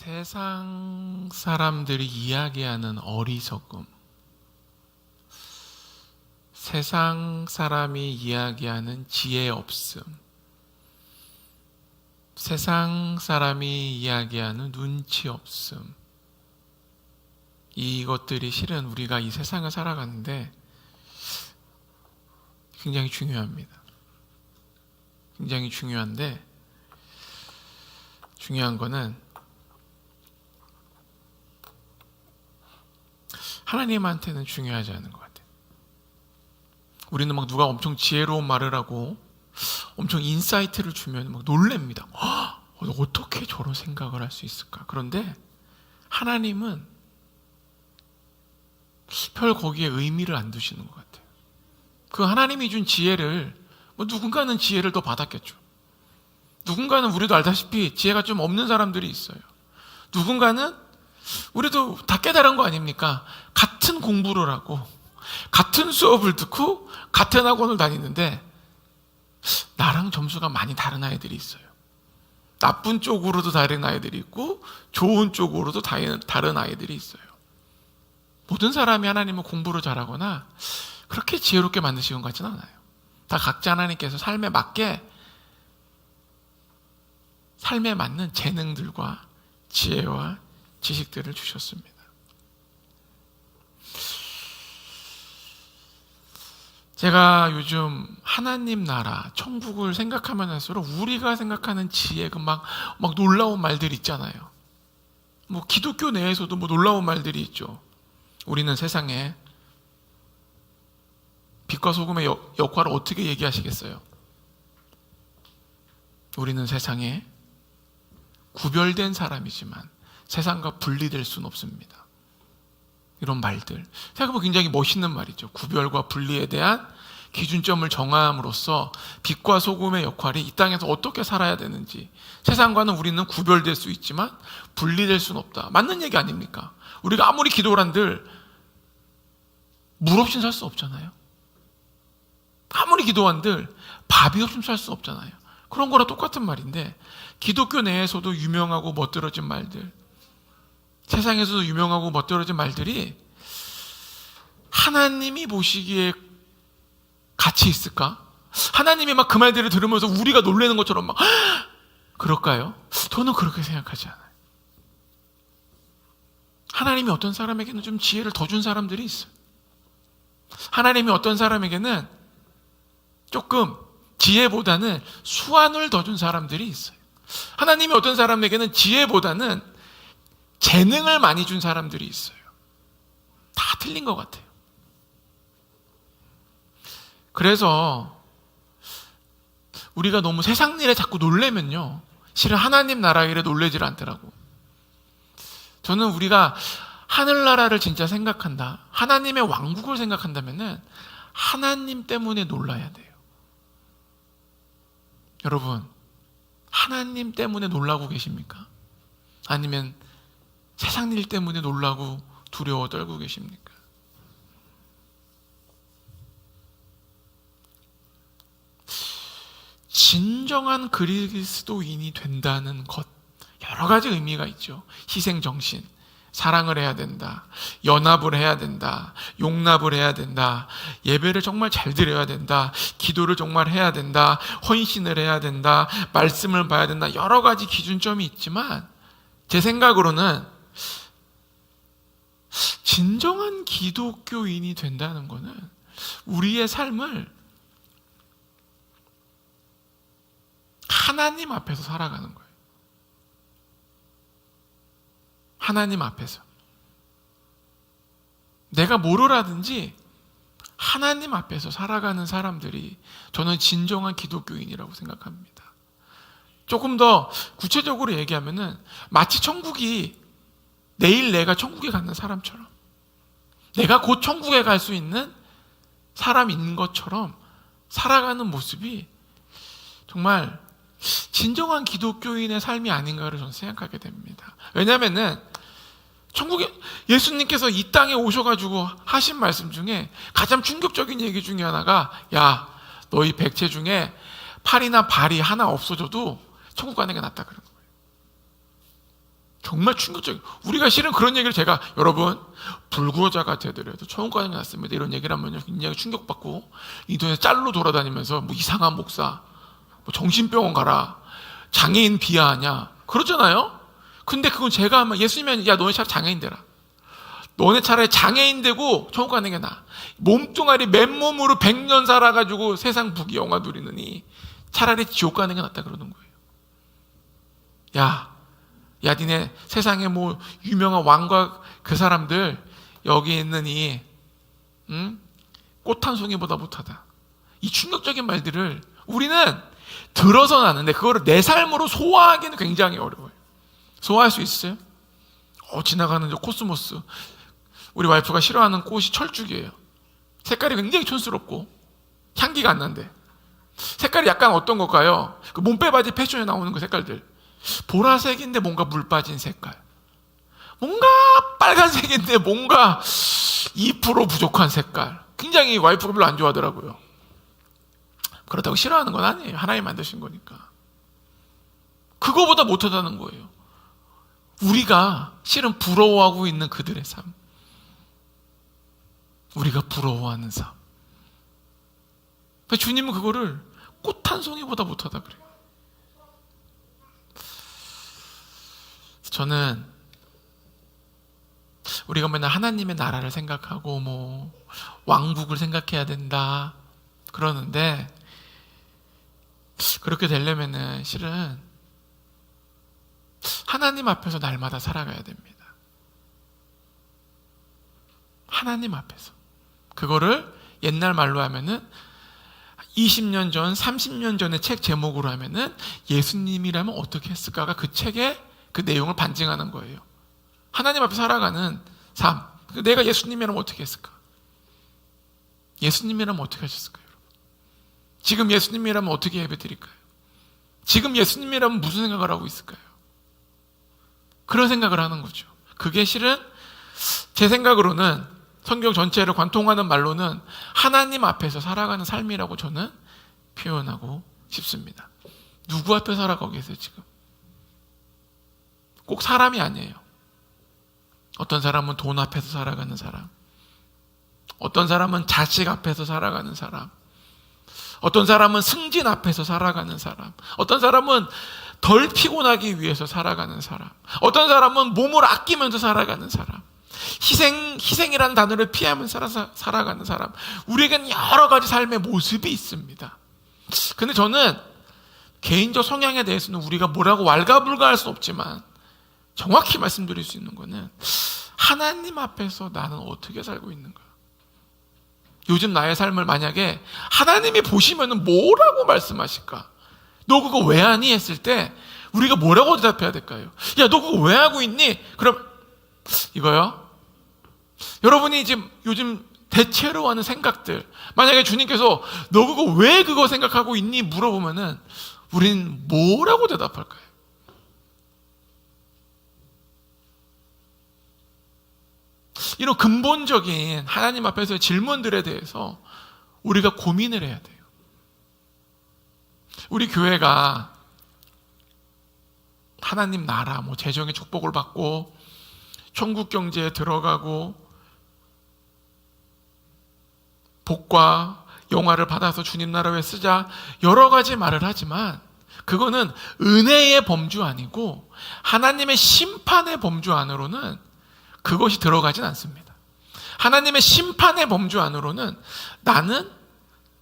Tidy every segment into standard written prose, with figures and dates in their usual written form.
세상 사람들이 이야기하는 어리석음, 세상 사람이 이야기하는 지혜 없음, 세상 사람이 이야기하는 눈치 없음, 이것들이 실은 우리가 이 세상을 살아가는데 굉장히 중요합니다. 굉장히 중요한데, 중요한 거는 하나님한테는 중요하지 않은 것 같아요. 우리는 막 누가 엄청 지혜로운 말을 하고 엄청 인사이트를 주면 막 놀랍니다. 어떻게 저런 생각을 할 수 있을까? 그런데 하나님은 별 거기에 의미를 안 두시는 것 같아요. 그 하나님이 준 지혜를 누군가는 지혜를 더 받았겠죠. 누군가는 우리도 알다시피 지혜가 좀 없는 사람들이 있어요. 누군가는 우리도 다 깨달은 거 아닙니까? 같은 공부를 하고 같은 수업을 듣고 같은 학원을 다니는데 나랑 점수가 많이 다른 아이들이 있어요. 나쁜 쪽으로도 다른 아이들이 있고 좋은 쪽으로도 다른 아이들이 있어요. 모든 사람이 하나님은 공부를 잘하거나 그렇게 지혜롭게 만드신 것 같지는 않아요. 다 각자 하나님께서 삶에 맞는 재능들과 지혜와 지식들을 주셨습니다. 제가 요즘 하나님 나라, 천국을 생각하면 할수록 우리가 생각하는 지혜, 막 놀라운 말들이 있잖아요. 기독교 내에서도 놀라운 말들이 있죠. 우리는 세상에 빛과 소금의 역할을 어떻게 얘기하시겠어요? 우리는 세상에 구별된 사람이지만 세상과 분리될 수는 없습니다. 이런 말들 생각해보면 굉장히 멋있는 말이죠. 구별과 분리에 대한 기준점을 정함으로써 빛과 소금의 역할이 이 땅에서 어떻게 살아야 되는지, 세상과는 우리는 구별될 수 있지만 분리될 수는 없다. 맞는 얘기 아닙니까? 우리가 아무리 기도를 한들 물 없이는 살 수 없잖아요. 아무리 기도한들 밥이 없이는 살 수 없잖아요. 그런 거랑 똑같은 말인데, 기독교 내에서도 유명하고 멋들어진 말들, 세상에서도 유명하고 멋들어진 말들이 하나님이 보시기에 가치 있을까? 하나님이 막 그 말들을 들으면서 우리가 놀라는 것처럼 막 그럴까요? 저는 그렇게 생각하지 않아요. 하나님이 어떤 사람에게는 좀 지혜를 더 준 사람들이 있어요. 하나님이 어떤 사람에게는 조금 지혜보다는 수완을 더 준 사람들이 있어요. 하나님이 어떤 사람에게는 지혜보다는 재능을 많이 준 사람들이 있어요. 다 틀린 것 같아요. 그래서 우리가 너무 세상 일에 자꾸 놀래면요, 실은 하나님 나라 일에 놀래질 않더라고. 저는 우리가 하늘나라를 진짜 생각한다, 하나님의 왕국을 생각한다면은 하나님 때문에 놀라야 돼요. 여러분, 하나님 때문에 놀라고 계십니까? 아니면 세상 일 때문에 놀라고 두려워 떨고 계십니까? 진정한 그리스도인이 된다는 것, 여러 가지 의미가 있죠. 희생정신, 사랑을 해야 된다, 연합을 해야 된다, 용납을 해야 된다, 예배를 정말 잘 드려야 된다, 기도를 정말 해야 된다, 헌신을 해야 된다, 말씀을 봐야 된다, 여러 가지 기준점이 있지만 제 생각으로는 진정한 기독교인이 된다는 것은 우리의 삶을 하나님 앞에서 살아가는 거예요. 하나님 앞에서 내가 뭐를 하든지 하나님 앞에서 살아가는 사람들이 저는 진정한 기독교인이라고 생각합니다. 조금 더 구체적으로 얘기하면은 마치 천국이 내일 내가 천국에 가는 사람처럼, 내가 곧 천국에 갈 수 있는 사람인 것처럼 살아가는 모습이 정말 진정한 기독교인의 삶이 아닌가를 저는 생각하게 됩니다. 왜냐하면은 천국에 예수님께서 이 땅에 오셔가지고 하신 말씀 중에 가장 충격적인 얘기 중에 하나가, 야, 너희 백체 중에 팔이나 발이 하나 없어져도 천국 가는 게 낫다 그런 거예요. 정말 충격적인. 우리가 실은 그런 얘기를 제가 여러분 불구자가 되더라도 천국가는 게 낫습니다 이런 얘기를 하면요 굉장히 충격받고 인터넷 짤로 돌아다니면서 뭐 이상한 목사, 뭐 정신병원 가라, 장애인 비하하냐 그러잖아요. 근데 그건 제가 하면 예수님이 야 너네 차라리 장애인 되라. 너네 차라리 장애인 되고 천국 가는 게 나아. 몸뚱아리 맨몸으로 100년 살아가지고 세상 부귀영화 누리느니 차라리 지옥 가는 게 낫다 그러는 거예요. 야 니네 세상에 뭐 유명한 왕과 그 사람들 여기 있는 꽃 한 송이보다 못하다. 이 충격적인 말들을 우리는 들어서는 아는데 그거를 내 삶으로 소화하기는 굉장히 어려워요. 소화할 수 있어요? 지나가는 저 코스모스. 우리 와이프가 싫어하는 꽃이 철쭉이에요. 색깔이 굉장히 촌스럽고 향기가 안 난대. 색깔이 약간 어떤 걸까요? 그 몸빼바지 패션에 나오는 그 색깔들. 보라색인데 뭔가 물 빠진 색깔. 뭔가 빨간색인데 뭔가 2% 부족한 색깔. 굉장히 와이프가 별로 안 좋아하더라고요. 그렇다고 싫어하는 건 아니에요. 하나님 만드신 거니까. 그거보다 못하다는 거예요. 우리가 실은 부러워하고 있는 그들의 삶. 우리가 부러워하는 삶. 주님은 그거를 꽃 한 송이보다 못하다 그래요. 저는 우리가 맨날 하나님의 나라를 생각하고 뭐 왕국을 생각해야 된다 그러는데 그렇게 되려면은 실은 하나님 앞에서 날마다 살아가야 됩니다. 하나님 앞에서. 그거를 옛날 말로 하면은 20년 전, 30년 전의 책 제목으로 하면은 예수님이라면 어떻게 했을까가 그 책의 그 내용을 반증하는 거예요. 하나님 앞에 살아가는 삶. 내가 예수님이라면 어떻게 했을까? 예수님이라면 어떻게 하셨을까요? 지금 예수님이라면 어떻게 예배 드릴까요? 지금 예수님이라면 무슨 생각을 하고 있을까요? 그런 생각을 하는 거죠. 그게 실은 제 생각으로는 성경 전체를 관통하는 말로는 하나님 앞에서 살아가는 삶이라고 저는 표현하고 싶습니다. 누구 앞에 살아가고 계세요 지금? 꼭 사람이 아니에요. 어떤 사람은 돈 앞에서 살아가는 사람, 어떤 사람은 자식 앞에서 살아가는 사람, 어떤 사람은 승진 앞에서 살아가는 사람, 어떤 사람은 덜 피곤하기 위해서 살아가는 사람, 어떤 사람은 몸을 아끼면서 살아가는 사람, 희생이라는 단어를 피하면서 살아가는 사람. 우리에게는 여러 가지 삶의 모습이 있습니다. 근데 저는 개인적 성향에 대해서는 우리가 뭐라고 왈가불가할 수 없지만 정확히 말씀드릴 수 있는 거는 하나님 앞에서 나는 어떻게 살고 있는가. 요즘 나의 삶을 만약에 하나님이 보시면 뭐라고 말씀하실까? 너 그거 왜 하니? 했을 때 우리가 뭐라고 대답해야 될까요? 야, 너 그거 왜 하고 있니? 그럼 이거요. 여러분이 지금 요즘 대체로 하는 생각들, 만약에 주님께서 너 그거 왜 그거 생각하고 있니? 물어보면은 우린 뭐라고 대답할까요? 이런 근본적인 하나님 앞에서의 질문들에 대해서 우리가 고민을 해야 돼요. 우리 교회가 하나님 나라, 뭐 재정의 축복을 받고 천국 경제에 들어가고 복과 영화를 받아서 주님 나라에 쓰자 여러 가지 말을 하지만 그거는 은혜의 범주 아니고 하나님의 심판의 범주 안으로는 그것이 들어가진 않습니다. 하나님의 심판의 범주 안으로는 나는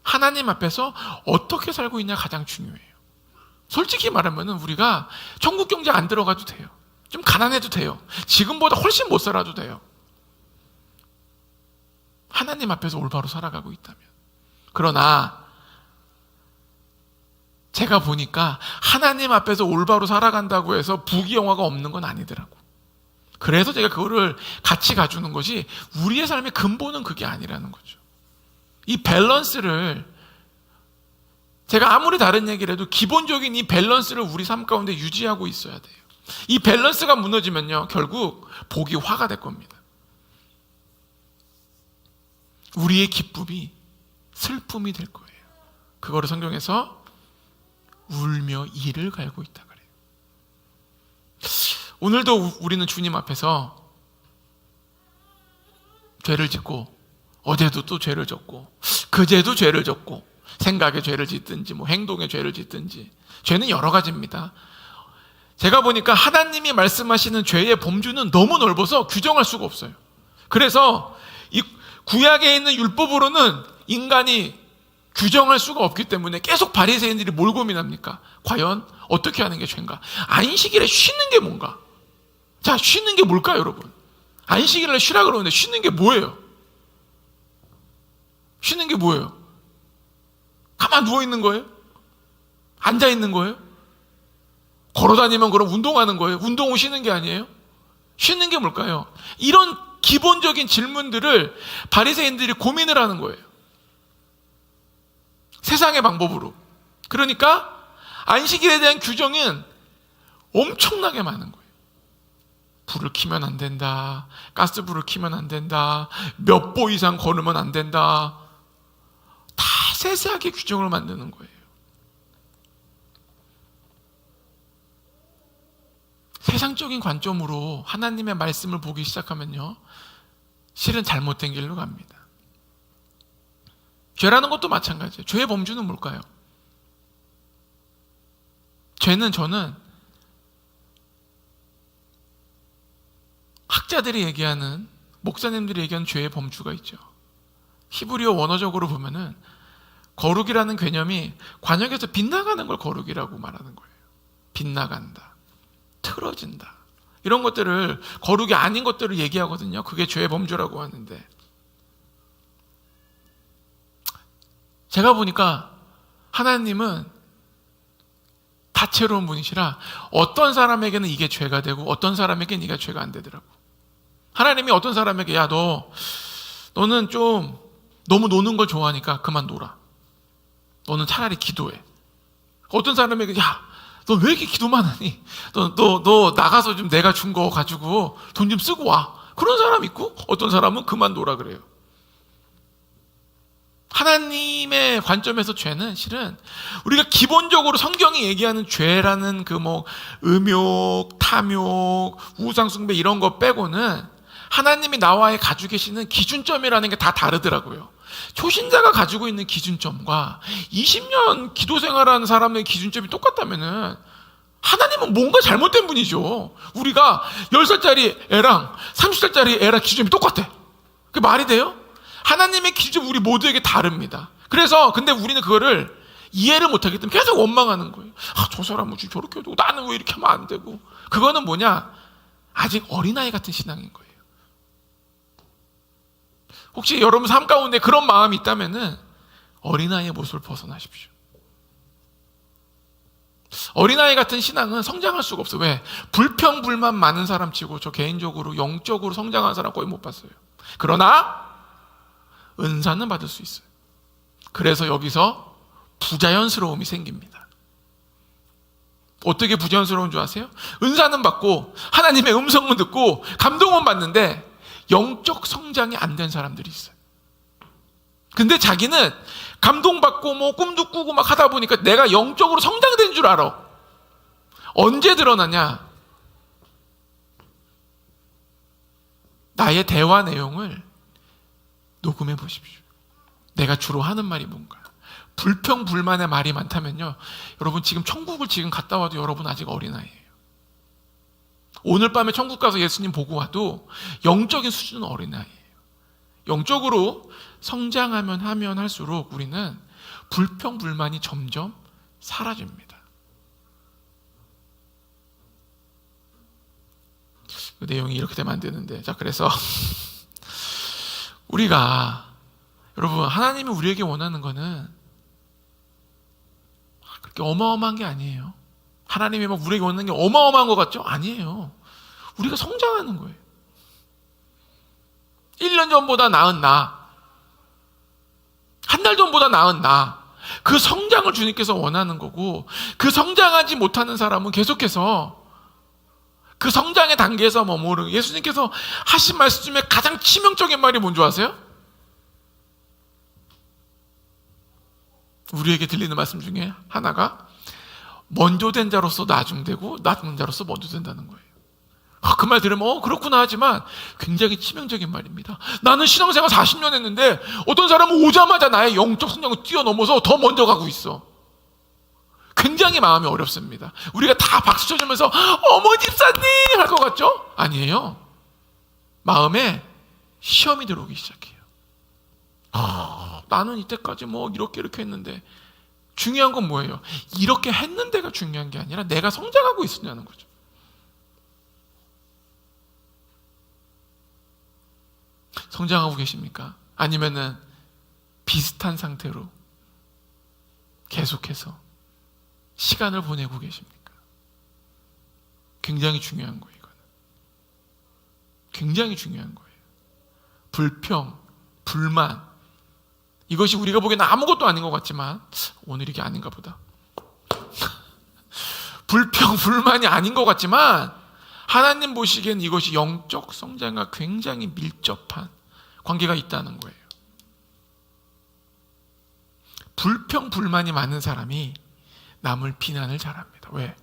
하나님 앞에서 어떻게 살고 있냐 가장 중요해요. 솔직히 말하면 우리가 천국 경제 안 들어가도 돼요. 좀 가난해도 돼요. 지금보다 훨씬 못 살아도 돼요. 하나님 앞에서 올바로 살아가고 있다면. 그러나 제가 보니까 하나님 앞에서 올바로 살아간다고 해서 부귀영화가 없는 건 아니더라고. 그래서 제가 그거를 같이 가주는 것이 우리의 삶의 근본은 그게 아니라는 거죠. 이 밸런스를 제가 아무리 다른 얘기를 해도 기본적인 이 밸런스를 우리 삶 가운데 유지하고 있어야 돼요. 이 밸런스가 무너지면요 결국 복이 화가 될 겁니다. 우리의 기쁨이 슬픔이 될 거예요. 그거를 성경에서 울며 이를 갈고 있다 그래요. 오늘도 우리는 주님 앞에서 죄를 짓고, 어제도 또 죄를 졌고, 그제도 죄를 졌고, 생각에 죄를 짓든지 뭐 행동에 죄를 짓든지, 죄는 여러 가지입니다. 제가 보니까 하나님이 말씀하시는 죄의 범주는 너무 넓어서 규정할 수가 없어요. 그래서 이 구약에 있는 율법으로는 인간이 규정할 수가 없기 때문에 계속 바리새인들이 뭘 고민합니까? 과연 어떻게 하는 게 죄인가? 안식일에 쉬는 게 뭔가? 자, 쉬는 게 뭘까요, 여러분? 안식일에 쉬라 그러는데 쉬는 게 뭐예요? 쉬는 게 뭐예요? 가만 누워 있는 거예요? 앉아 있는 거예요? 걸어 다니면 그럼 운동하는 거예요? 운동 후 쉬는 게 아니에요? 쉬는 게 뭘까요? 이런 기본적인 질문들을 바리새인들이 고민을 하는 거예요. 세상의 방법으로. 그러니까 안식일에 대한 규정은 엄청나게 많은 거예요. 불을 켜면 안 된다, 가스불을 켜면 안 된다, 몇 보 이상 걸으면 안 된다, 다 세세하게 규정을 만드는 거예요. 세상적인 관점으로 하나님의 말씀을 보기 시작하면요, 실은 잘못된 길로 갑니다. 죄라는 것도 마찬가지예요. 죄의 범주는 뭘까요? 저는 학자들이 얘기하는, 목사님들이 얘기하는 죄의 범주가 있죠. 히브리어 원어적으로 보면은 거룩이라는 개념이 관역에서 빗나가는 걸 거룩이라고 말하는 거예요. 빗나간다, 틀어진다, 이런 것들을, 거룩이 아닌 것들을 얘기하거든요. 그게 죄의 범주라고 하는데, 제가 보니까 하나님은 다채로운 분이시라 어떤 사람에게는 이게 죄가 되고 어떤 사람에게는 이게 죄가 안 되더라고. 하나님이 어떤 사람에게, 야, 너는 좀 너무 노는 걸 좋아하니까 그만 놀아, 너는 차라리 기도해. 어떤 사람에게, 야, 너 왜 이렇게 기도만 하니? 너 나가서 좀 내가 준 거 가지고 돈 좀 쓰고 와. 그런 사람 있고, 어떤 사람은 그만 놀아 그래요. 하나님의 관점에서 죄는 실은 우리가 기본적으로 성경이 얘기하는 죄라는 그 뭐 음욕, 탐욕, 우상숭배 이런 거 빼고는 하나님이 나와의 가지고 계시는 기준점이라는 게 다 다르더라고요. 초신자가 가지고 있는 기준점과 20년 기도 생활하는 사람의 기준점이 똑같다면은 하나님은 뭔가 잘못된 분이죠. 우리가 10살짜리 애랑 30살짜리 애랑 기준점이 똑같아. 그게 말이 돼요? 하나님의 기준 우리 모두에게 다릅니다. 그래서 근데 우리는 그거를 이해를 못하기 때문에 계속 원망하는 거예요. 아, 저 사람은 저렇게 해도 나는 왜 이렇게 하면 안 되고. 그거는 뭐냐? 아직 어린아이 같은 신앙인 거예요. 혹시 여러분 삶 가운데 그런 마음이 있다면은 어린아이의 모습을 벗어나십시오. 어린아이 같은 신앙은 성장할 수가 없어요. 왜? 불평불만 많은 사람 치고 저 개인적으로 영적으로 성장한 사람 거의 못 봤어요. 그러나 은사는 받을 수 있어요. 그래서 여기서 부자연스러움이 생깁니다. 어떻게 부자연스러운 줄 아세요? 은사는 받고 하나님의 음성은 듣고 감동은 받는데 영적 성장이 안 된 사람들이 있어요. 근데 자기는 감동받고 뭐 꿈도 꾸고 막 하다 보니까 내가 영적으로 성장된 줄 알아. 언제 드러나냐? 나의 대화 내용을 녹음해 보십시오. 내가 주로 하는 말이 뭔가. 불평불만의 말이 많다면요, 여러분 지금 천국을 지금 갔다 와도 여러분 아직 어린아이예요. 오늘 밤에 천국 가서 예수님 보고 와도 영적인 수준은 어린아이예요. 영적으로 성장하면 하면 할수록 우리는 불평불만이 점점 사라집니다. 그 내용이 이렇게 되면 안 되는데, 자, 그래서 우리가, 여러분, 하나님이 우리에게 원하는 거는 그렇게 어마어마한 게 아니에요. 하나님이 막 우리에게 원하는 게 어마어마한 것 같죠? 아니에요. 우리가 성장하는 거예요. 1년 전보다 나은 나, 한 달 전보다 나은 나, 그 성장을 주님께서 원하는 거고, 그 성장하지 못하는 사람은 계속해서 그 성장의 단계에서 머무르는, 예수님께서 하신 말씀 중에 가장 치명적인 말이 뭔지 아세요? 우리에게 들리는 말씀 중에 하나가 먼저 된 자로서 나중되고 나중 자로서 먼저 된다는 거예요. 그 말 들으면 그렇구나 하지만 굉장히 치명적인 말입니다. 나는 신앙생활 40년 했는데 어떤 사람은 오자마자 나의 영적 성장을 뛰어넘어서 더 먼저 가고 있어. 굉장히 마음이 어렵습니다. 우리가 다 박수 쳐주면서 어머 집사님 할 것 같죠? 아니에요. 마음에 시험이 들어오기 시작해요. 나는 이때까지 이렇게 했는데, 중요한 건 뭐예요? 이렇게 했는데가 중요한 게 아니라 내가 성장하고 있었냐는 거죠. 성장하고 계십니까? 아니면은 비슷한 상태로 계속해서 시간을 보내고 계십니까? 굉장히 중요한 거예요. 이거는 굉장히 중요한 거예요. 불평, 불만, 이것이 우리가 보기에는 아무것도 아닌 것 같지만 오늘 이게 아닌가 보다. 불평, 불만이 아닌 것 같지만 하나님 보시기엔 이것이 영적 성장과 굉장히 밀접한 관계가 있다는 거예요. 불평, 불만이 많은 사람이 남을 비난을 잘합니다. 왜?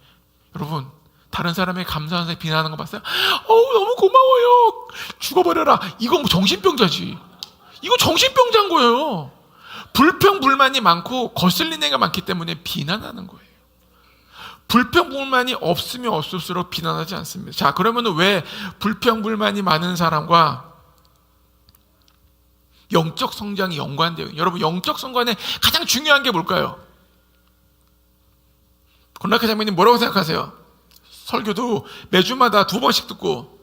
여러분, 다른 사람의 감사한 사 비난하는 거 봤어요? 너무 고마워요. 죽어버려라. 이거 정신병자지. 이거 정신병자인 거예요. 불평, 불만이 많고 거슬리는 애가 많기 때문에 비난하는 거예요. 불평, 불만이 없으면 없을수록 비난하지 않습니다. 자, 그러면 왜 불평, 불만이 많은 사람과 영적 성장이 연관돼요? 여러분, 영적 성장에 가장 중요한 게 뭘까요? 권락회 장로님 뭐라고 생각하세요? 설교도 매주마다 2번씩 듣고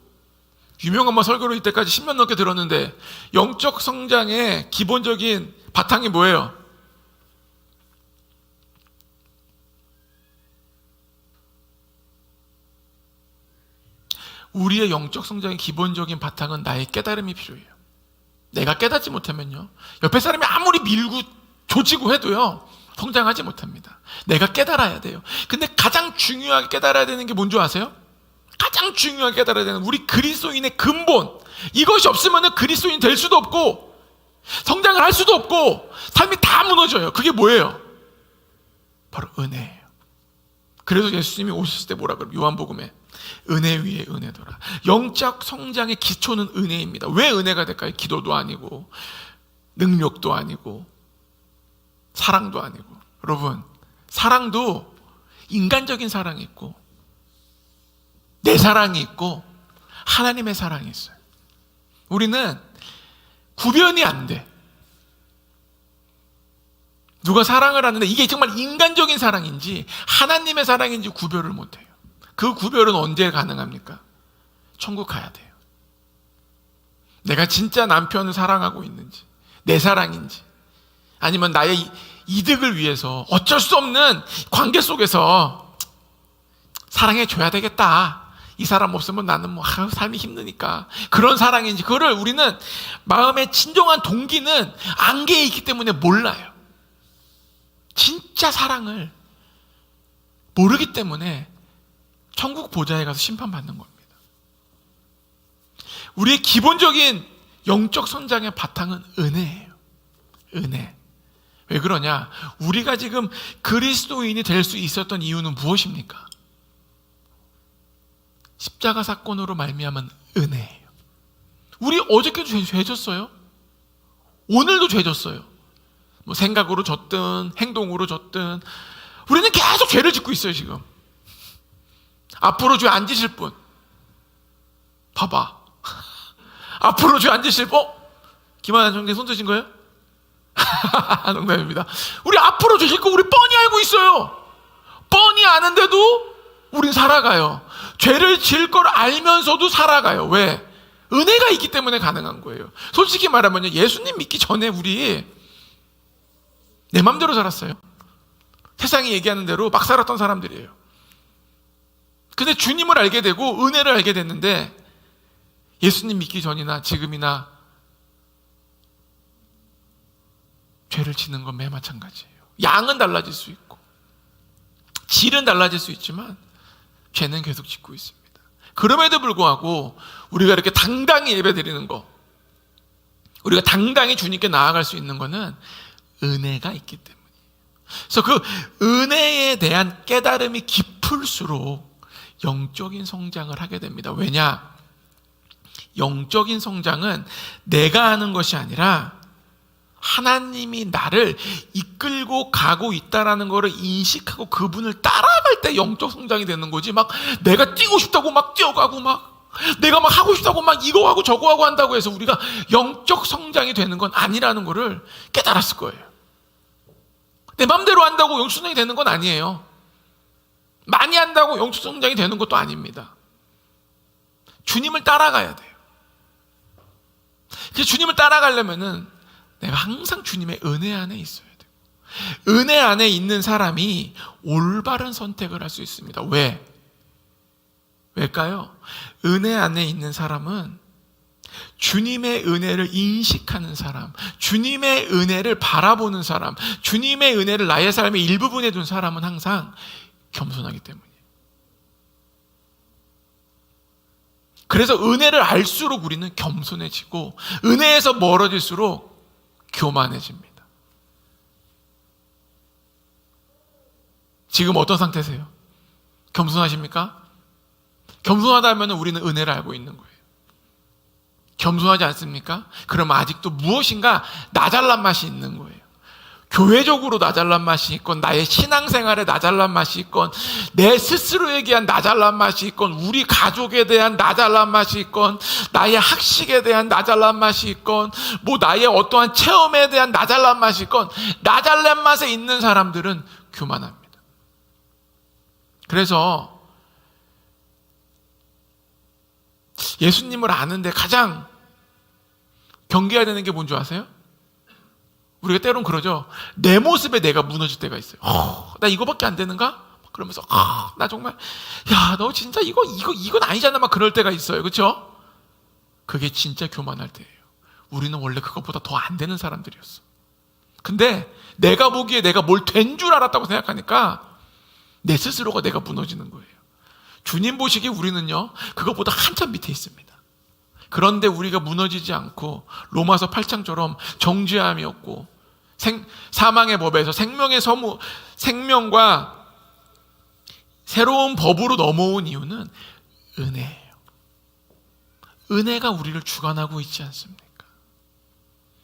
유명한 설교로 이때까지 10년 넘게 들었는데 영적 성장의 기본적인 바탕이 뭐예요? 우리의 영적 성장의 기본적인 바탕은 나의 깨달음이 필요해요. 내가 깨닫지 못하면요, 옆에 사람이 아무리 밀고 조지고 해도요 성장하지 못합니다. 내가 깨달아야 돼요. 근데 가장 중요하게 깨달아야 되는 게 뭔지 아세요? 가장 중요하게 깨달아야 되는 우리 그리스도인의 근본, 이것이 없으면 그리스도인 될 수도 없고 성장을 할 수도 없고 삶이 다 무너져요. 그게 뭐예요? 바로 은혜예요. 그래서 예수님이 오셨을 때 뭐라 그래요? 요한복음에 은혜 위에 은혜더라. 영적 성장의 기초는 은혜입니다. 왜 은혜가 될까요? 기도도 아니고 능력도 아니고 사랑도 아니고. 여러분, 사랑도 인간적인 사랑이 있고 내 사랑이 있고 하나님의 사랑이 있어요. 우리는 구별이 안 돼. 누가 사랑을 하는데 이게 정말 인간적인 사랑인지 하나님의 사랑인지 구별을 못해요. 그 구별은 언제 가능합니까? 천국 가야 돼요. 내가 진짜 남편을 사랑하고 있는지, 내 사랑인지, 아니면 나의 이득을 위해서 어쩔 수 없는 관계 속에서 사랑해줘야 되겠다, 이 사람 없으면 나는 삶이 힘드니까, 그런 사랑인지, 그거를 우리는 마음의 진정한 동기는 안개에 있기 때문에 몰라요. 진짜 사랑을 모르기 때문에 천국 보좌에 가서 심판받는 겁니다. 우리의 기본적인 영적 성장의 바탕은 은혜예요. 은혜. 왜 그러냐? 우리가 지금 그리스도인이 될 수 있었던 이유는 무엇입니까? 십자가 사건으로 말미암은 은혜예요. 우리 어저께도 죄 졌어요. 오늘도 죄 졌어요. 생각으로 졌든 행동으로 졌든 우리는 계속 죄를 짓고 있어요. 지금 앞으로 죄 안 지실 분 봐봐. 앞으로 죄 안 지실 분, 김하나 총재 손 드신 거예요? 농담입니다. 우리 앞으로 죄 짓고 우리 뻔히 알고 있어요. 뻔히 아는데도 우린 살아가요. 죄를 지을 걸 알면서도 살아가요. 왜? 은혜가 있기 때문에 가능한 거예요. 솔직히 말하면요, 예수님 믿기 전에 우리 내 맘대로 살았어요. 세상이 얘기하는 대로 막 살았던 사람들이에요. 근데 주님을 알게 되고 은혜를 알게 됐는데, 예수님 믿기 전이나 지금이나 죄를 짓는 건 매 마찬가지예요. 양은 달라질 수 있고 질은 달라질 수 있지만 죄는 계속 짓고 있습니다. 그럼에도 불구하고 우리가 이렇게 당당히 예배드리는 거, 우리가 당당히 주님께 나아갈 수 있는 거는 은혜가 있기 때문이에요. 그래서 그 은혜에 대한 깨달음이 깊을수록 영적인 성장을 하게 됩니다. 왜냐? 영적인 성장은 내가 하는 것이 아니라 하나님이 나를 이끌고 가고 있다라는 것을 인식하고 그분을 따라갈 때 영적 성장이 되는 거지, 막 내가 뛰고 싶다고 막 뛰어가고 막 내가 막 하고 싶다고 막 이거 하고 저거 하고 한다고 해서 우리가 영적 성장이 되는 건 아니라는 것을 깨달았을 거예요. 내 맘대로 한다고 영적 성장이 되는 건 아니에요. 많이 한다고 영적 성장이 되는 것도 아닙니다. 주님을 따라가야 돼요. 그래서 주님을 따라가려면은 내가 항상 주님의 은혜 안에 있어야 돼요. 은혜 안에 있는 사람이 올바른 선택을 할 수 있습니다. 왜일까요? 은혜 안에 있는 사람은 주님의 은혜를 인식하는 사람, 주님의 은혜를 바라보는 사람, 주님의 은혜를 나의 삶의 일부분에 둔 사람은 항상 겸손하기 때문이에요. 그래서 은혜를 알수록 우리는 겸손해지고 은혜에서 멀어질수록 교만해집니다. 지금 어떤 상태세요? 겸손하십니까? 겸손하다면 우리는 은혜를 알고 있는 거예요. 겸손하지 않습니까? 그러면 아직도 무엇인가 나 잘난 맛이 있는 거예요. 교회적으로 나 잘난 맛이 있건, 나의 신앙생활에 나 잘난 맛이 있건, 내 스스로에 대한 나 잘난 맛이 있건, 우리 가족에 대한 나 잘난 맛이 있건, 나의 학식에 대한 나 잘난 맛이 있건, 뭐 나의 어떠한 체험에 대한 나 잘난 맛이 있건, 나 잘난 맛에 있는 사람들은 교만합니다. 그래서 예수님을 아는데 가장 경계해야 되는 게 뭔지 아세요? 우리가 때론 그러죠. 내 모습에 내가 무너질 때가 있어요. 나 이거밖에 안 되는가? 그러면서 나 정말 너 진짜 이건 아니잖아 막 그럴 때가 있어요. 그렇죠? 그게 진짜 교만할 때예요. 우리는 원래 그것보다 더 안 되는 사람들이었어. 근데 내가 보기에 내가 뭘 된 줄 알았다고 생각하니까 내 스스로가 내가 무너지는 거예요. 주님 보시기에 우리는요, 그것보다 한참 밑에 있습니다. 그런데 우리가 무너지지 않고 로마서 8장처럼 정죄함이 없고 사망의 법에서 생명과 새로운 법으로 넘어온 이유는 은혜예요. 은혜가 우리를 주관하고 있지 않습니까?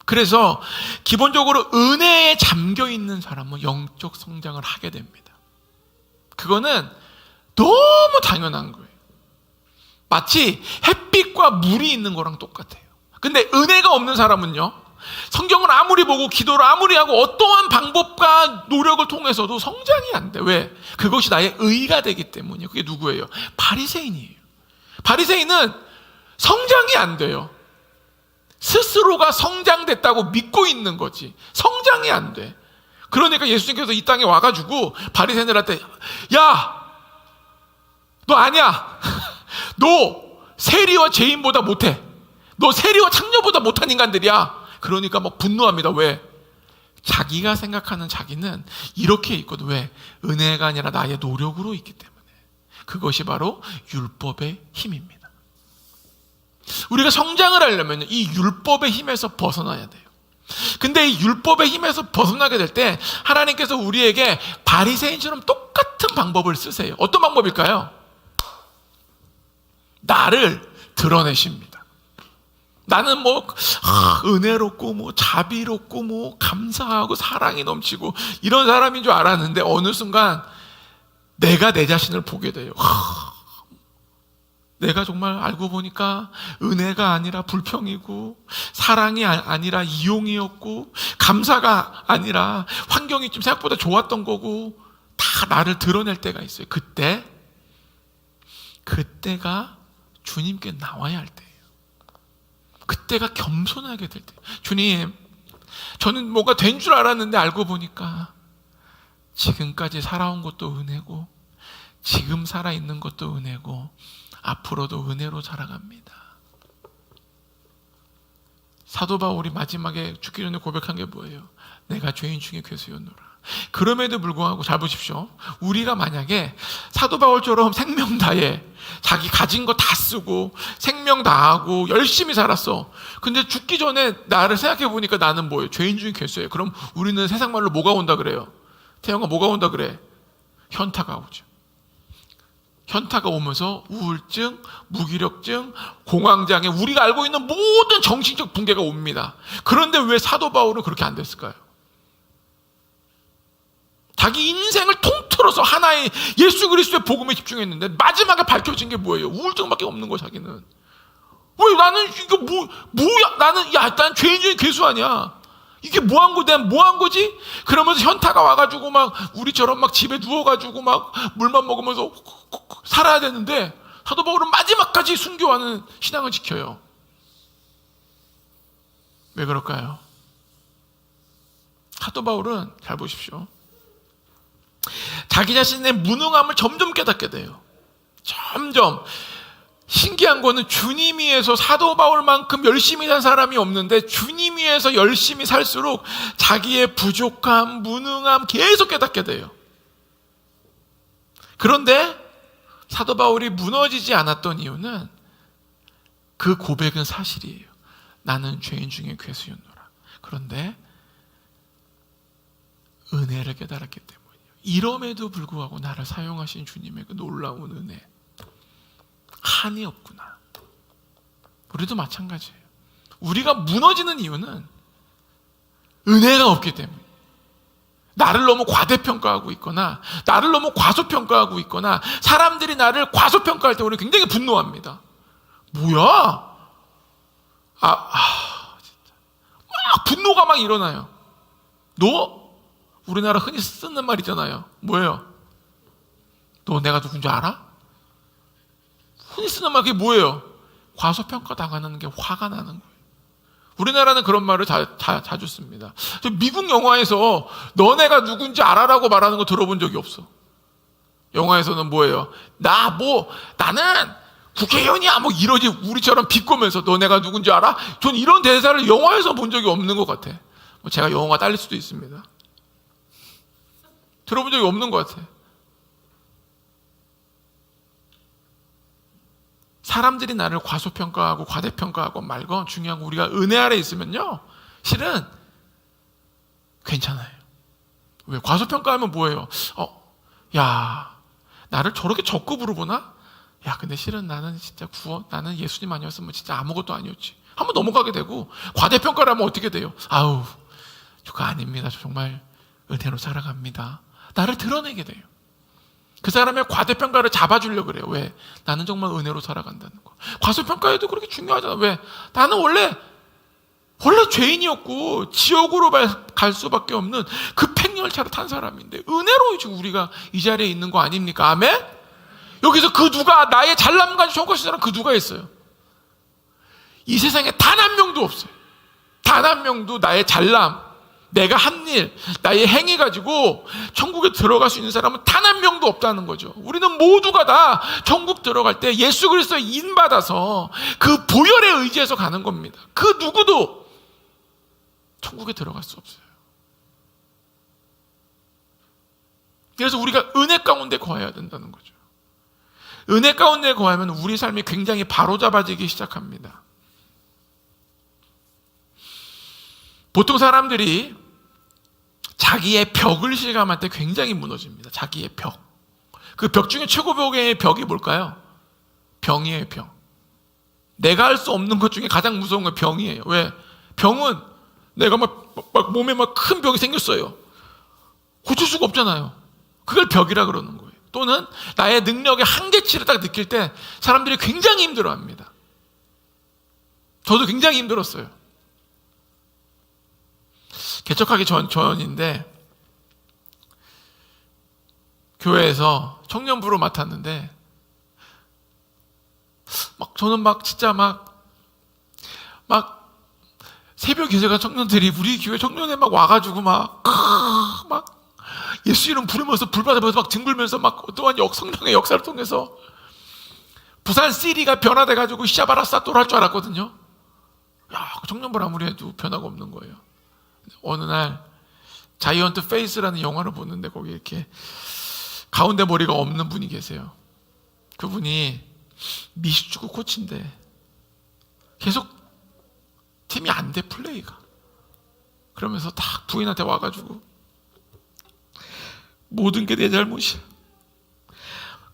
그래서 기본적으로 은혜에 잠겨 있는 사람은 영적 성장을 하게 됩니다. 그거는 너무 당연한 거예요. 마치 햇빛과 물이 있는 거랑 똑같아요. 근데 은혜가 없는 사람은요, 성경을 아무리 보고 기도를 아무리 하고 어떠한 방법과 노력을 통해서도 성장이 안 돼. 왜? 그것이 나의 의가 되기 때문이에요. 그게 누구예요? 바리새인이에요. 바리새인은 성장이 안 돼요. 스스로가 성장됐다고 믿고 있는 거지 성장이 안 돼. 그러니까 예수님께서 이 땅에 와가지고 바리새인들한테 너 아니야. 너 세리와 죄인보다 못해. 너 세리와 창녀보다 못한 인간들이야. 그러니까 막 분노합니다. 왜? 자기가 생각하는 자기는 이렇게 있거든. 왜? 은혜가 아니라 나의 노력으로 있기 때문에. 그것이 바로 율법의 힘입니다. 우리가 성장을 하려면 이 율법의 힘에서 벗어나야 돼요. 근데 이 율법의 힘에서 벗어나게 될 때 하나님께서 우리에게 바리새인처럼 똑같은 방법을 쓰세요. 어떤 방법일까요? 나를 드러내십니다. 나는 은혜롭고 자비롭고 감사하고 사랑이 넘치고 이런 사람인 줄 알았는데 어느 순간 내가 내 자신을 보게 돼요. 내가 정말 알고 보니까 은혜가 아니라 불평이고 사랑이 아니라 이용이었고 감사가 아니라 환경이 좀 생각보다 좋았던 거고 다 나를 드러낼 때가 있어요. 그때가 주님께 나와야 할 때예요. 그때가 겸손하게 될 때. 주님, 저는 뭐가 된 줄 알았는데 알고 보니까 지금까지 살아온 것도 은혜고 지금 살아있는 것도 은혜고 앞으로도 은혜로 살아갑니다. 사도 바울이 마지막에 죽기 전에 고백한 게 뭐예요? 내가 죄인 중에 괴수였노라. 그럼에도 불구하고 잘 보십시오. 우리가 만약에 사도 바울처럼 생명 다해 자기 가진 거 다 쓰고 생명 다하고 열심히 살았어. 근데 죽기 전에 나를 생각해 보니까 나는 뭐예요? 죄인 중에 괴수예요. 그럼 우리는 세상 말로 뭐가 온다 그래요? 태영아, 뭐가 온다 그래? 현타가 오죠. 현타가 오면서 우울증, 무기력증, 공황장애, 우리가 알고 있는 모든 정신적 붕괴가 옵니다. 그런데 왜 사도 바울은 그렇게 안 됐을까요? 자기 인생을 통틀어서 하나의 예수 그리스도의 복음에 집중했는데 마지막에 밝혀진 게 뭐예요? 우울증밖에 없는 거예요. 자기는. 왜 나는 이거 뭐야? 난 죄인 중에 괴수 아니야. 이게 내가 뭐 한 거지? 그러면서 현타가 와가지고 막 우리처럼 막 집에 누워가지고 막 물만 먹으면서 살아야 되는데 사도 바울은 마지막까지 순교하는 신앙을 지켜요. 왜 그럴까요? 사도 바울은 잘 보십시오. 자기 자신의 무능함을 점점 깨닫게 돼요. 점점. 신기한 거는 주님 위에서 사도 바울만큼 열심히 산 사람이 없는데 주님 위에서 열심히 살수록 자기의 부족함, 무능함 계속 깨닫게 돼요. 그런데 사도 바울이 무너지지 않았던 이유는 그 고백은 사실이에요. 나는 죄인 중에 괴수였노라. 그런데 은혜를 깨달았기 때문이에요. 이럼에도 불구하고 나를 사용하신 주님의 그 놀라운 은혜. 한이 없구나. 우리도 마찬가지예요. 우리가 무너지는 이유는 은혜가 없기 때문에 나를 너무 과대평가하고 있거나 나를 너무 과소평가하고 있거나 사람들이 나를 과소평가할 때 우리는 굉장히 분노합니다. 뭐야? 진짜 막 분노가 막 일어나요. 우리나라 흔히 쓰는 말 있잖아요. 뭐예요? 너 내가 누군지 알아? 흔히 쓰는 말 그게 뭐예요? 과소평가 당하는 게 화가 나는 거예요. 우리나라는 그런 말을 자주 씁니다. 미국 영화에서 너네가 누군지 알아라고 말하는 거 들어본 적이 없어. 영화에서는 뭐예요? 나는 국회의원이야 이러지 우리처럼 비꼬면서 너네가 누군지 알아? 전 이런 대사를 영화에서 본 적이 없는 것 같아. 제가 영어가 딸릴 수도 있습니다. 들어본 적이 없는 것 같아. 사람들이 나를 과소평가하고 과대평가하고 말건 중요한 건 우리가 은혜 아래 있으면요 실은 괜찮아요. 왜? 과소평가하면 뭐예요? 야 나를 저렇게 적급으로 보나? 야 근데 실은 나는 진짜 나는 예수님 아니었으면 진짜 아무것도 아니었지 한번 넘어가게 되고, 과대평가를 하면 어떻게 돼요? 저거 아닙니다. 저 정말 은혜로 살아갑니다. 나를 드러내게 돼요. 그 사람의 과대평가를 잡아주려고 그래요. 왜? 나는 정말 은혜로 살아간다는 거. 과소평가에도 그렇게 중요하잖아. 왜? 나는 원래 죄인이었고 지옥으로 갈 수밖에 없는 그 팽열차를 탄 사람인데 은혜로 지금 우리가 이 자리에 있는 거 아닙니까? 아멘? 여기서 그 누가 나의 잘남 가지고 평가하시는 사람 그 누가 있어요? 이 세상에 단 한 명도 없어요. 단 한 명도 나의 잘남, 내가 한 일, 나의 행위 가지고 천국에 들어갈 수 있는 사람은 단 한 명도 없다는 거죠. 우리는 모두가 다 천국 들어갈 때 예수 그리스도의 인받아서 그 보혈에 의지해서 가는 겁니다. 그 누구도 천국에 들어갈 수 없어요. 그래서 우리가 은혜 가운데 거해야 된다는 거죠. 은혜 가운데 거하면 우리 삶이 굉장히 바로잡아지기 시작합니다. 보통 사람들이 자기의 벽을 실감할 때 굉장히 무너집니다. 자기의 벽. 그 벽 중에 최고벽의 벽이 뭘까요? 병이에요, 병. 내가 할 수 없는 것 중에 가장 무서운 건 병이에요. 왜? 병은 내가 막 몸에 막 큰 병이 생겼어요. 고칠 수가 없잖아요. 그걸 벽이라 그러는 거예요. 또는 나의 능력의 한계치를 딱 느낄 때 사람들이 굉장히 힘들어합니다. 저도 굉장히 힘들었어요. 개척하기 전인데 교회에서 청년부로 맡았는데 저는 진짜 새벽 기세가 청년들이 우리 교회 청년에 와가지고 예수 이름 부르면서 불 받으면서 뒹굴면서 또한 성령의 역사를 통해서 부산 시리가 변화돼가지고 시아바라사또를 할 줄 알았거든요. 그 청년부를 아무리 해도 변화가 없는 거예요. 어느 날 자이언트 페이스라는 영화를 보는데 거기 이렇게 가운데 머리가 없는 분이 계세요. 그분이 미식축구 코치인데 계속 팀이 안 돼, 플레이가. 그러면서 딱 부인한테 와가지고 모든 게 내 잘못이야.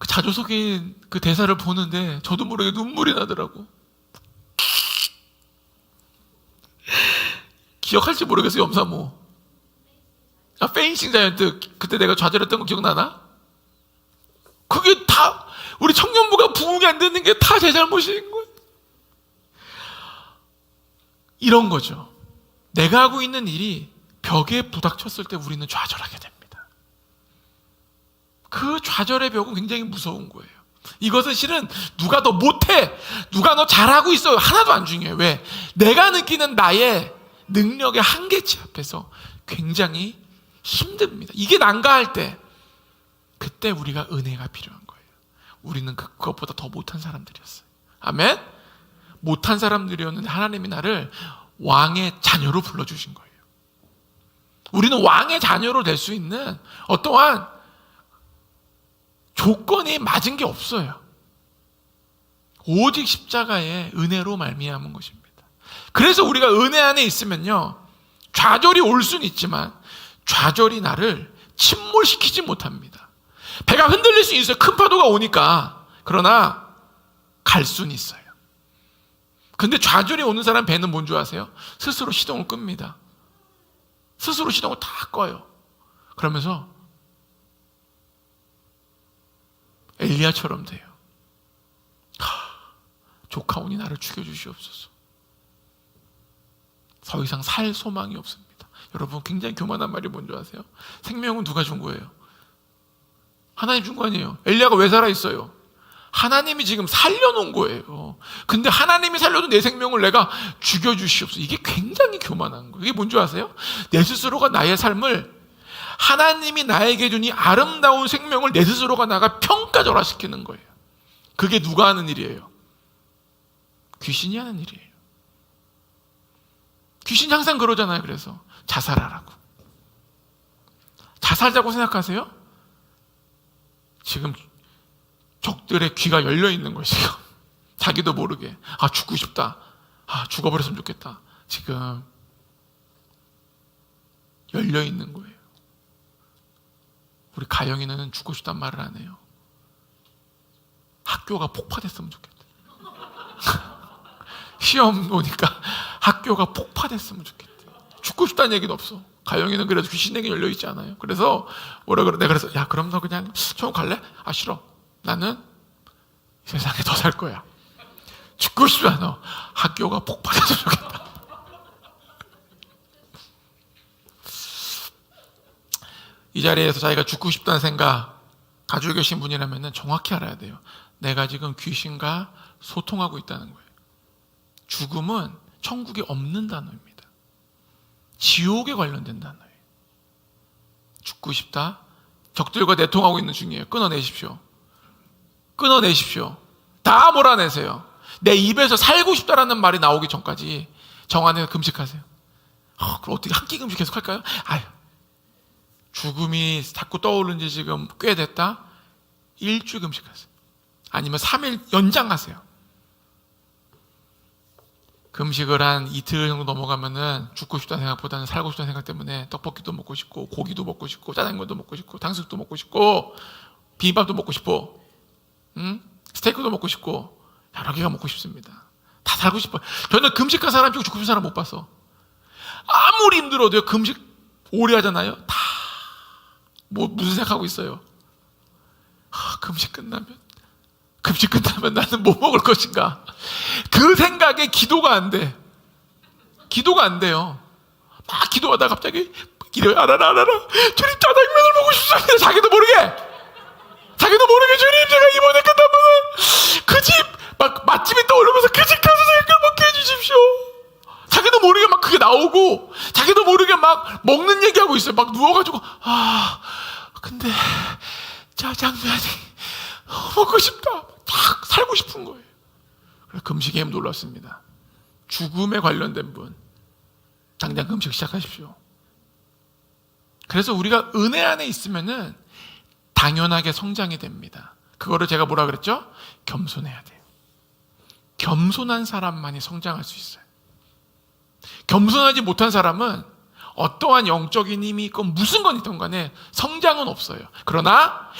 그 자조석인 그 대사를 보는데 저도 모르게 눈물이 나더라고. 기억할지 모르겠어요, 염사모. 페인싱 자이언트 그때 내가 좌절했던 거 기억나나? 그게 다 우리 청년부가 부흥이 안 되는 게 다 제 잘못인 거예요. 이런 거죠. 내가 하고 있는 일이 벽에 부닥쳤을 때 우리는 좌절하게 됩니다. 그 좌절의 벽은 굉장히 무서운 거예요. 이것은 실은 누가 더 못해, 누가 너 잘하고 있어, 하나도 안 중요해요. 왜? 내가 느끼는 나의 능력의 한계치 앞에서 굉장히 힘듭니다. 이게 난가할 때, 그때 우리가 은혜가 필요한 거예요. 우리는 그것보다 더 못한 사람들이었어요. 아멘? 못한 사람들이었는데 하나님이 나를 왕의 자녀로 불러주신 거예요. 우리는 왕의 자녀로 될 수 있는 어떠한 조건이 맞은 게 없어요. 오직 십자가의 은혜로 말미암은 것입니다. 그래서 우리가 은혜 안에 있으면요, 좌절이 올 수는 있지만 좌절이 나를 침몰시키지 못합니다. 배가 흔들릴 수 있어요. 큰 파도가 오니까. 그러나 갈 수는 있어요. 근데 좌절이 오는 사람 배는 뭔 줄 아세요? 스스로 시동을 끕니다. 스스로 시동을 다 꺼요. 그러면서 엘리야처럼 돼요. 조카오니 나를 죽여주시옵소서. 더 이상 살 소망이 없습니다. 여러분, 굉장히 교만한 말이 뭔지 아세요? 생명은 누가 준 거예요? 하나님 준 거 아니에요. 엘리야가 왜 살아있어요? 하나님이 지금 살려놓은 거예요. 근데 하나님이 살려둔 내 생명을 내가 죽여주시옵소서. 이게 굉장히 교만한 거예요. 이게 뭔지 아세요? 내 스스로가 나의 삶을, 하나님이 나에게 준 이 아름다운 생명을 내 스스로가 나가 평가절하시키는 거예요. 그게 누가 하는 일이에요? 귀신이 하는 일이에요. 귀신이 항상 그러잖아요. 그래서 자살하라고. 자살자고 생각하세요? 지금 적들의 귀가 열려 있는 거예요. 지금 자기도 모르게 죽고 싶다, 죽어버렸으면 좋겠다, 지금 열려 있는 거예요. 우리 가영이는 죽고 싶단 말을 안 해요. 학교가 폭파됐으면 좋겠다. 시험 오니까 학교가 폭파됐으면 좋겠다. 죽고 싶다는 얘기는 없어. 가영이는 그래도 귀신에게 열려 있지 않아요. 그래서 뭐라 그래? 내가 그래서, 야, 그럼 너 그냥 처음 갈래? 싫어. 나는 이 세상에 더 살 거야. 죽고 싶지 않아. 학교가 폭파됐으면 좋겠다. 이 자리에서 자기가 죽고 싶다는 생각 가지고 계신 분이라면 정확히 알아야 돼요. 내가 지금 귀신과 소통하고 있다는 거예요. 죽음은 천국에 없는 단어입니다. 지옥에 관련된 단어예요. 죽고 싶다? 적들과 내통하고 있는 중이에요. 끊어내십시오. 끊어내십시오. 다 몰아내세요. 내 입에서 살고 싶다라는 말이 나오기 전까지 정안에 금식하세요. 그럼 어떻게 한 끼 금식 계속 할까요? 죽음이 자꾸 떠오른 지 지금 꽤 됐다? 일주일 금식하세요. 아니면 3일 연장하세요. 금식을 한 이틀 정도 넘어가면은 죽고 싶다는 생각보다는 살고 싶다는 생각 때문에 떡볶이도 먹고 싶고, 고기도 먹고 싶고, 짜장면도 먹고 싶고, 탕수육도 먹고 싶고, 비빔밥도 먹고 싶고, 스테이크도 먹고 싶고, 여러 개가 먹고 싶습니다. 다 살고 싶어요. 저는 금식한 사람 중에 죽고 싶은 사람 못 봤어. 아무리 힘들어도요, 금식 오래 하잖아요. 다 무슨 생각하고 있어요? 금식 끝나면 나는 뭐 먹을 것인가? 그 생각에 기도가 안 돼. 기도가 안 돼요. 막 기도하다가 갑자기 알아라. 주님, 짜장면을 먹고 싶습니다. 자기도 모르게 주님, 제가 이번에 끝나면은 그 집 막 맛집이 떠오르면서 그 집 가서 저희를 먹게 해주십시오. 자기도 모르게 막 그게 나오고, 자기도 모르게 막 먹는 얘기하고 있어요. 막 누워가지고 근데 짜장면이 먹고 싶다. 막 살고 싶은 거예요. 그래서 금식에 힘 놀랐습니다. 죽음에 관련된 분, 당장 금식 시작하십시오. 그래서 우리가 은혜 안에 있으면은 당연하게 성장이 됩니다. 그거를 제가 뭐라 그랬죠? 겸손해야 돼요. 겸손한 사람만이 성장할 수 있어요. 겸손하지 못한 사람은 어떠한 영적인 힘이 있건 무슨 건 있든 간에 성장은 없어요. 그러나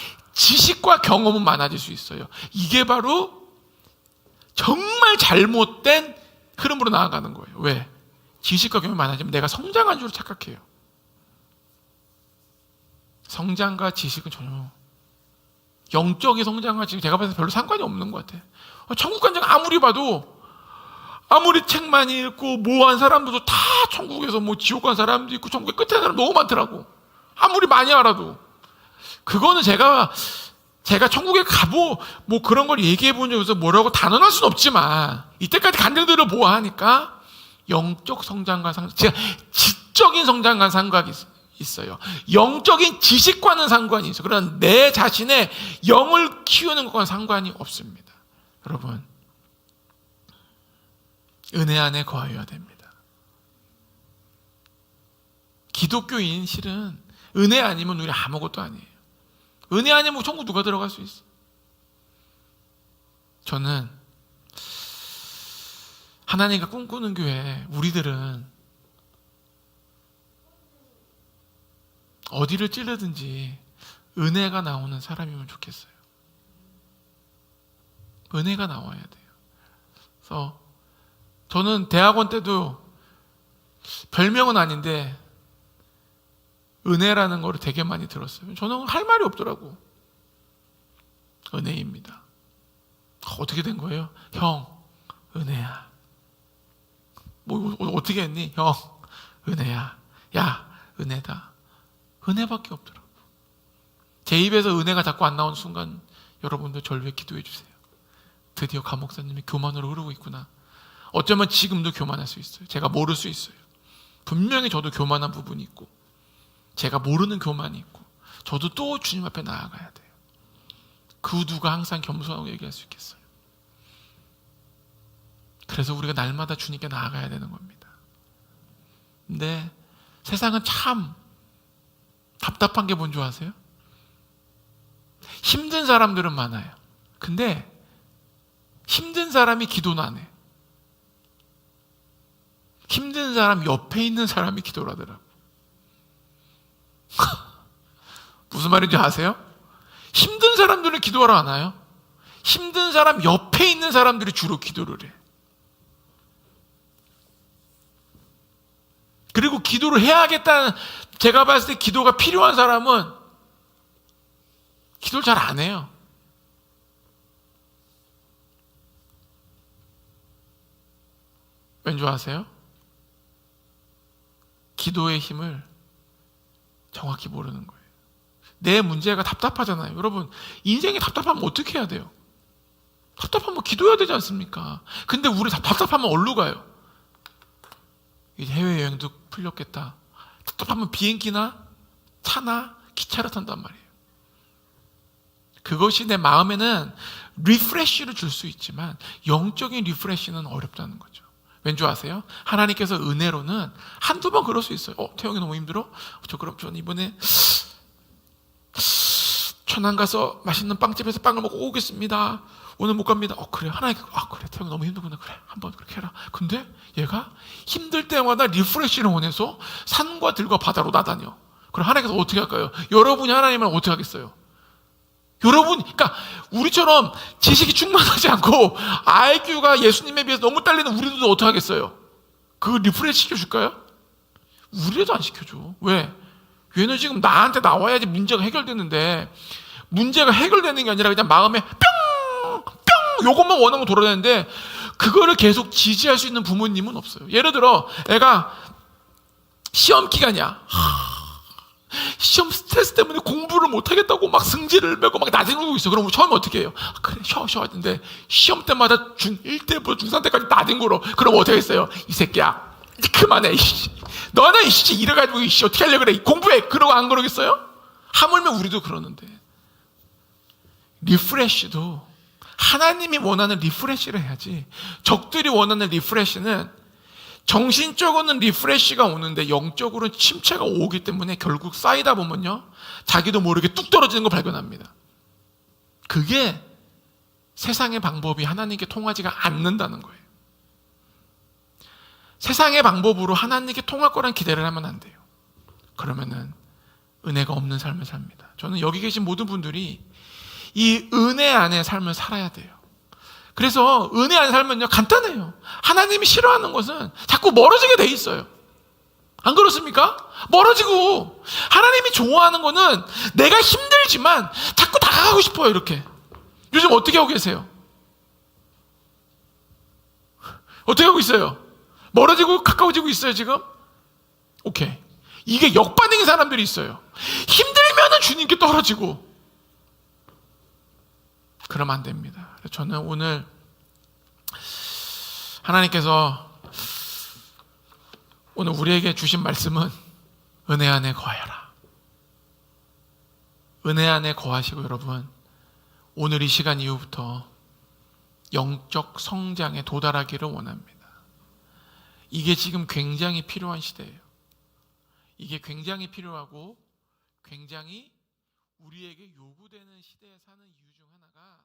지식과 경험은 많아질 수 있어요. 이게 바로 정말 잘못된 흐름으로 나아가는 거예요. 왜? 지식과 경험이 많아지면 내가 성장한 줄 착각해요. 성장과 지식은 전혀, 영적인 성장과 지금 제가 봐서 별로 상관이 없는 것 같아요. 천국 간증 아무리 봐도, 아무리 책 많이 읽고 뭐 한 사람들도 다 천국에서 뭐 지옥 간 사람도 있고 천국의 끝에 사람 너무 많더라고. 아무리 많이 알아도. 그거는 제가 천국에 뭐 그런 걸 얘기해 본 적에서 뭐라고 단언할 수는 없지만, 이때까지 간증들을 보아하니까 영적 성장과 제가 지적인 성장과 상관이 있어요. 영적인 지식과는 상관이 있어요. 그러나 내 자신의 영을 키우는 것과는 상관이 없습니다. 여러분, 은혜 안에 거하여야 됩니다. 기독교인 실은 은혜 아니면 우리 아무것도 아니에요. 은혜 아니면 천국 누가 들어갈 수 있어? 저는 하나님과 꿈꾸는 교회 우리들은 어디를 찌르든지 은혜가 나오는 사람이면 좋겠어요. 은혜가 나와야 돼요. 그래서 저는 대학원 때도 별명은 아닌데 은혜라는 거를 되게 많이 들었어요. 저는 할 말이 없더라고. 은혜입니다. 어떻게 된 거예요? 형, 은혜야. 뭐 어떻게 했니? 형, 은혜야. 야, 은혜다. 은혜밖에 없더라고. 제 입에서 은혜가 자꾸 안 나오는 순간 여러분들 저를 위해 기도해 주세요. 드디어 강 목사님이 교만으로 흐르고 있구나. 어쩌면 지금도 교만할 수 있어요. 제가 모를 수 있어요. 분명히 저도 교만한 부분이 있고, 제가 모르는 교만이 있고, 저도 또 주님 앞에 나아가야 돼요. 그 누가 항상 겸손하고 얘기할 수 있겠어요? 그래서 우리가 날마다 주님께 나아가야 되는 겁니다. 근데 세상은 참 답답한 게 뭔지 아세요? 힘든 사람들은 많아요. 근데 힘든 사람이 기도는 안 해. 힘든 사람 옆에 있는 사람이 기도를 하더라고. 무슨 말인지 아세요? 힘든 사람들은 기도하러 안 와요. 힘든 사람 옆에 있는 사람들이 주로 기도를 해. 그리고 기도를 해야겠다는, 제가 봤을 때 기도가 필요한 사람은 기도를 잘 안 해요. 왠지 아세요? 기도의 힘을 정확히 모르는 거예요. 내 문제가 답답하잖아요. 여러분, 인생이 답답하면 어떻게 해야 돼요? 답답하면 기도해야 되지 않습니까? 근데 우리 답답하면 어디로 가요? 이제 해외여행도 풀렸겠다. 답답하면 비행기나 차나 기차를 탄단 말이에요. 그것이 내 마음에는 리프레쉬를 줄 수 있지만 영적인 리프레쉬는 어렵다는 거죠. 왠지 아세요? 하나님께서 은혜로는 한두 번 그럴 수 있어요. 태영이 너무 힘들어? 그럼 저는 이번에 천안 가서 맛있는 빵집에서 빵을 먹고 오겠습니다. 오늘 못 갑니다. 그래. 하나님께서 그래. 태영이 너무 힘들구나. 그래. 한번 그렇게 해라. 근데 얘가 힘들 때마다 리프레쉬를 원해서 산과 들과 바다로 나다녀. 그럼 하나님께서 어떻게 할까요? 여러분이 하나님을 어떻게 하겠어요? 그러니까 우리처럼 지식이 충만하지 않고 IQ가 예수님에 비해서 너무 딸리는 우리들도 어떻게 하겠어요? 그 리프레시 시켜줄까요? 우리라도 안 시켜줘. 왜? 얘는 지금 나한테 나와야지 문제가 해결되는데, 문제가 해결되는 게 아니라 그냥 마음에 뿅! 요것만 원하고 돌아다니는데 그거를 계속 지지할 수 있는 부모님은 없어요. 예를 들어 애가 시험 기간이야. 시험 스트레스 때문에 공부를 못하겠다고 막 승질을 내고 막 나대고 있어. 그럼 처음에 어떻게 해요? 그래 쉬어 하는데 시험 때마다 중1 때부터 중3 때까지 나대고 그럼 어떻게 했어요? 이 새끼야 그만해. 너는 이래가지고 어떻게 하려고 그래? 공부해. 그러고 안 그러겠어요? 하물며 우리도 그러는데, 리프레쉬도 하나님이 원하는 리프레쉬를 해야지. 적들이 원하는 리프레쉬는 정신적으로는 리프레쉬가 오는데 영적으로는 침체가 오기 때문에 결국 쌓이다 보면요, 자기도 모르게 뚝 떨어지는 걸 발견합니다. 그게 세상의 방법이 하나님께 통하지가 않는다는 거예요. 세상의 방법으로 하나님께 통할 거란 기대를 하면 안 돼요. 그러면은 은혜가 없는 삶을 삽니다. 저는 여기 계신 모든 분들이 이 은혜 안에 삶을 살아야 돼요. 그래서 은혜 안에 살면요 간단해요. 하나님이 싫어하는 것은 자꾸 멀어지게 돼 있어요. 안 그렇습니까? 멀어지고, 하나님이 좋아하는 거는 내가 힘들지만 자꾸 다가가고 싶어요. 이렇게. 요즘 어떻게 하고 계세요? 어떻게 하고 있어요? 멀어지고 가까워지고 있어요 지금? 오케이. 이게 역반응인 사람들이 있어요. 힘들면은 주님께 떨어지고. 그러면 안 됩니다. 저는 오늘 하나님께서 오늘 우리에게 주신 말씀은 은혜 안에 거하여라. 은혜 안에 거하시고, 여러분 오늘 이 시간 이후부터 영적 성장에 도달하기를 원합니다. 이게 지금 굉장히 필요한 시대예요. 이게 굉장히 필요하고 굉장히 우리에게 요구되는 시대에 사는 이유 중 하나가